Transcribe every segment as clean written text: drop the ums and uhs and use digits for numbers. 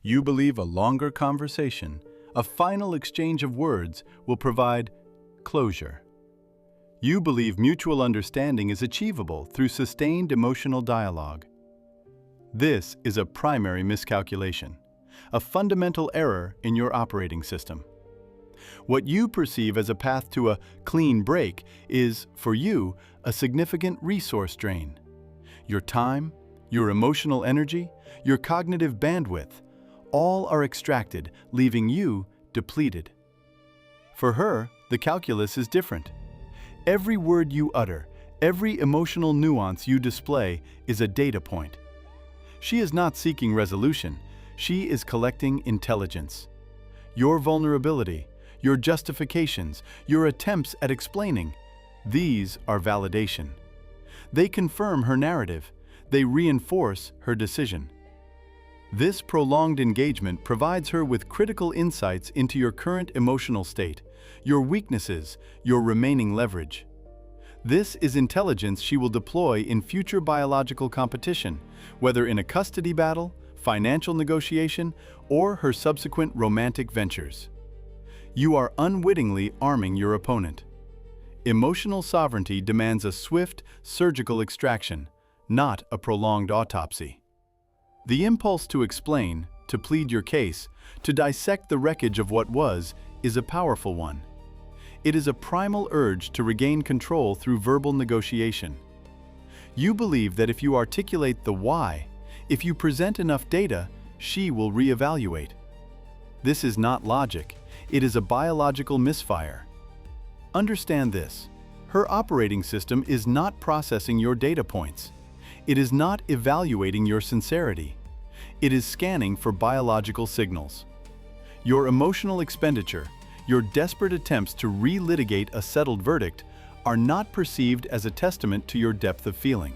You believe a longer conversation, a final exchange of words, will provide closure. You believe mutual understanding is achievable through sustained emotional dialogue. This is a primary miscalculation, a fundamental error in your operating system. What you perceive as a path to a clean break is, for you, a significant resource drain. Your time, your emotional energy, your cognitive bandwidth, all are extracted, leaving you depleted. For her, the calculus is different. Every word you utter, every emotional nuance you display is a data point. She is not seeking resolution, she is collecting intelligence. Your vulnerability, your justifications, your attempts at explaining, these are validation. They confirm her narrative, they reinforce her decision. This prolonged engagement provides her with critical insights into your current emotional state, your weaknesses, your remaining leverage. This is intelligence she will deploy in future biological competition, whether in a custody battle, financial negotiation, or her subsequent romantic ventures. You are unwittingly arming your opponent. Emotional sovereignty demands a swift, surgical extraction, not a prolonged autopsy. The impulse to explain, to plead your case, to dissect the wreckage of what was, is a powerful one. It is a primal urge to regain control through verbal negotiation. You believe that if you articulate the why, if you present enough data, she will reevaluate. This is not logic, it is a biological misfire. Understand this: her operating system is not processing your data points. It is not evaluating your sincerity. It is scanning for biological signals. Your emotional expenditure, your desperate attempts to relitigate a settled verdict, are not perceived as a testament to your depth of feeling.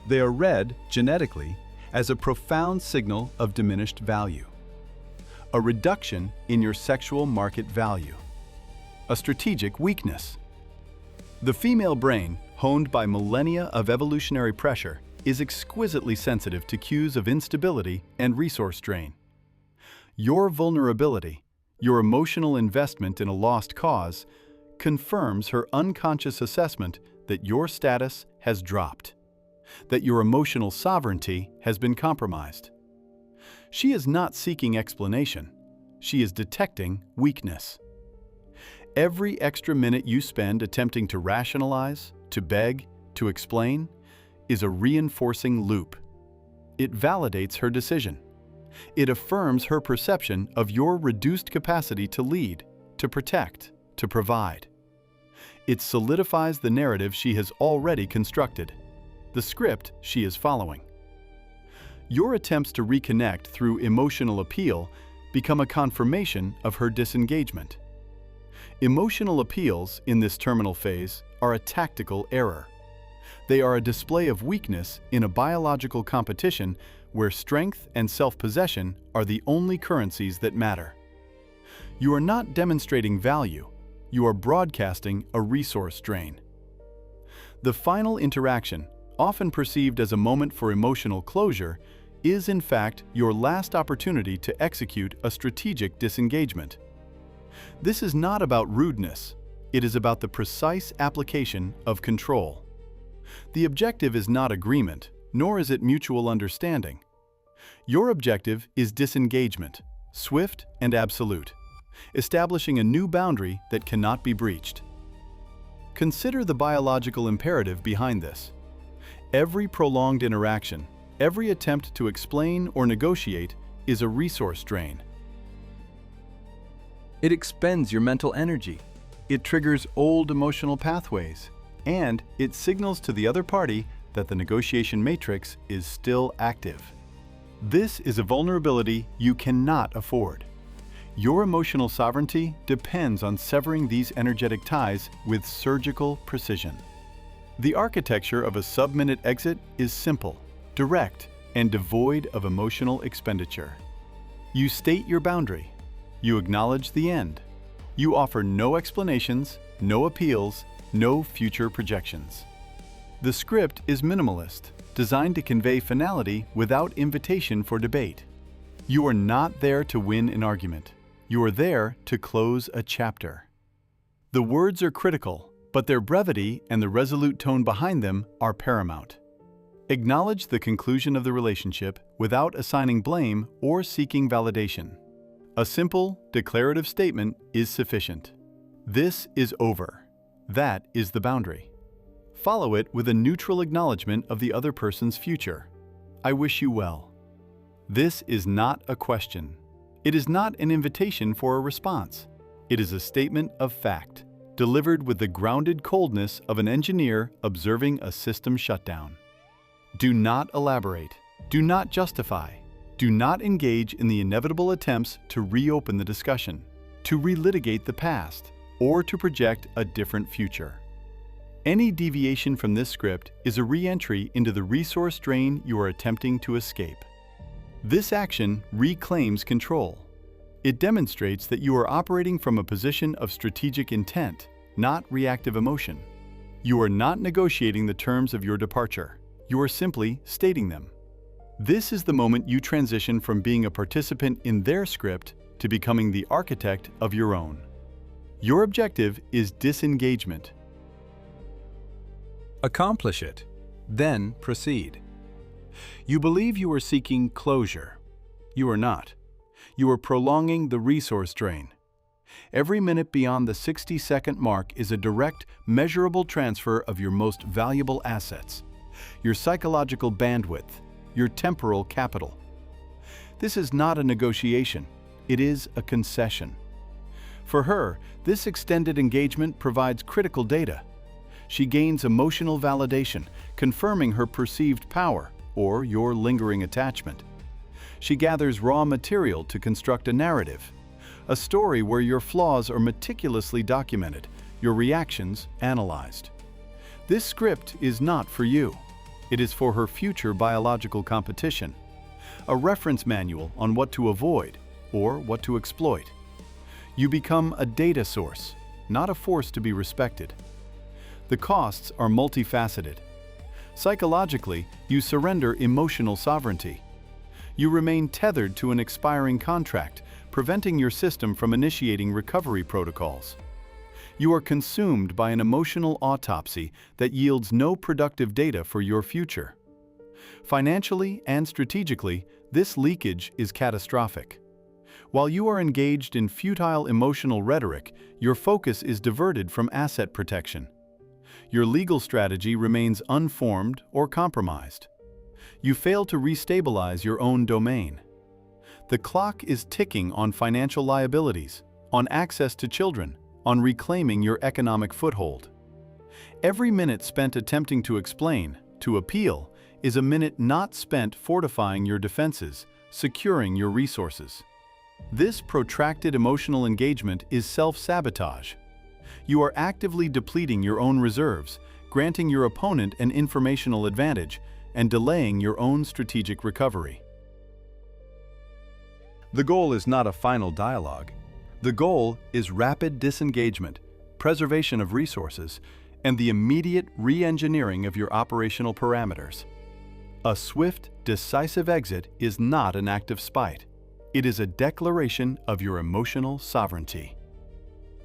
They are read, genetically, as a profound signal of diminished value. A reduction in your sexual market value. A strategic weakness. The female brain, honed by millennia of evolutionary pressure, is exquisitely sensitive to cues of instability and resource drain. Your vulnerability, your emotional investment in a lost cause, confirms her unconscious assessment that your status has dropped, that your emotional sovereignty has been compromised. She is not seeking explanation, she is detecting weakness. Every extra minute you spend attempting to rationalize, to beg, to explain, is a reinforcing loop. It validates her decision. It affirms her perception of your reduced capacity to lead, to protect, to provide. It solidifies the narrative she has already constructed, the script she is following. Your attempts to reconnect through emotional appeal become a confirmation of her disengagement. Emotional appeals in this terminal phase are a tactical error. They are a display of weakness in a biological competition where strength and self-possession are the only currencies that matter. You are not demonstrating value, you are broadcasting a resource drain. The final interaction, often perceived as a moment for emotional closure, is in fact your last opportunity to execute a strategic disengagement. This is not about rudeness, it is about the precise application of control. The objective is not agreement, nor is it mutual understanding. Your objective is disengagement, swift and absolute, establishing a new boundary that cannot be breached. Consider the biological imperative behind this. Every prolonged interaction, every attempt to explain or negotiate is a resource drain. It expends your mental energy. It triggers old emotional pathways, and it signals to the other party that the negotiation matrix is still active. This is a vulnerability you cannot afford. Your emotional sovereignty depends on severing these energetic ties with surgical precision. The architecture of a sub-minute exit is simple, direct, and devoid of emotional expenditure. You state your boundary. You acknowledge the end. You offer no explanations, no appeals, no future projections. The script is minimalist, designed to convey finality without invitation for debate. You are not there to win an argument. You are there to close a chapter. The words are critical, but their brevity and the resolute tone behind them are paramount. Acknowledge the conclusion of the relationship without assigning blame or seeking validation. A simple, declarative statement is sufficient. This is over. That is the boundary. Follow it with a neutral acknowledgement of the other person's future. I wish you well. This is not a question. It is not an invitation for a response. It is a statement of fact, delivered with the grounded coldness of an engineer observing a system shutdown. Do not elaborate. Do not justify. Do not engage in the inevitable attempts to reopen the discussion, to relitigate the past, or to project a different future. Any deviation from this script is a re-entry into the resource drain you are attempting to escape. This action reclaims control. It demonstrates that you are operating from a position of strategic intent, not reactive emotion. You are not negotiating the terms of your departure. You are simply stating them. This is the moment you transition from being a participant in their script to becoming the architect of your own. Your objective is disengagement. Accomplish it, then proceed. You believe you are seeking closure. You are not. You are prolonging the resource drain. Every minute beyond the 60-second mark is a direct, measurable transfer of your most valuable assets, your psychological bandwidth, your temporal capital. This is not a negotiation. It is a concession. For her, this extended engagement provides critical data. She gains emotional validation, confirming her perceived power or your lingering attachment. She gathers raw material to construct a narrative, a story where your flaws are meticulously documented, your reactions analyzed. This script is not for you. It is for her future biological competition, a reference manual on what to avoid or what to exploit. You become a data source, not a force to be respected. The costs are multifaceted. Psychologically, you surrender emotional sovereignty. You remain tethered to an expiring contract, preventing your system from initiating recovery protocols. You are consumed by an emotional autopsy that yields no productive data for your future. Financially and strategically, this leakage is catastrophic. While you are engaged in futile emotional rhetoric, your focus is diverted from asset protection. Your legal strategy remains unformed or compromised. You fail to restabilize your own domain. The clock is ticking on financial liabilities, on access to children, on reclaiming your economic foothold. Every minute spent attempting to explain, to appeal, is a minute not spent fortifying your defenses, securing your resources. This protracted emotional engagement is self-sabotage. You are actively depleting your own reserves, granting your opponent an informational advantage, and delaying your own strategic recovery. The goal is not a final dialogue. The goal is rapid disengagement, preservation of resources, and the immediate re-engineering of your operational parameters. A swift, decisive exit is not an act of spite. It is a declaration of your emotional sovereignty.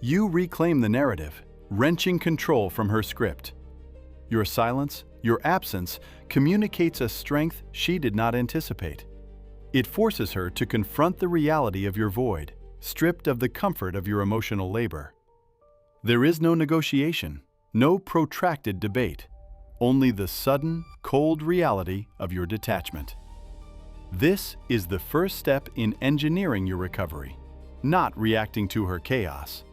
You reclaim the narrative, wrenching control from her script. Your silence, your absence, communicates a strength she did not anticipate. It forces her to confront the reality of your void, stripped of the comfort of your emotional labor. There is no negotiation, no protracted debate, only the sudden, cold reality of your detachment. This is the first step in engineering your recovery, not reacting to her chaos.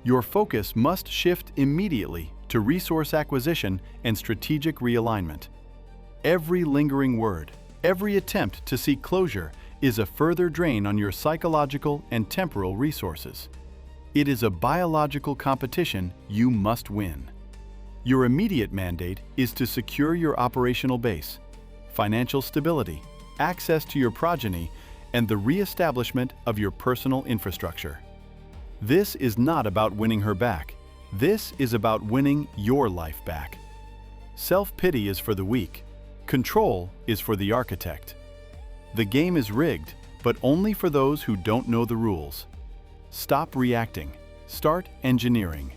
Your focus must shift immediately to resource acquisition and strategic realignment. Every lingering word, every attempt to seek closure is a further drain on your psychological and temporal resources. It is a biological competition you must win. Your immediate mandate is to secure your operational base, financial stability, access to your progeny, and the re-establishment of your personal infrastructure. This is not about winning her back. This is about winning your life back. Self-pity is for the weak. Control is for the architect. The game is rigged, but only for those who don't know the rules. Stop reacting. Start engineering.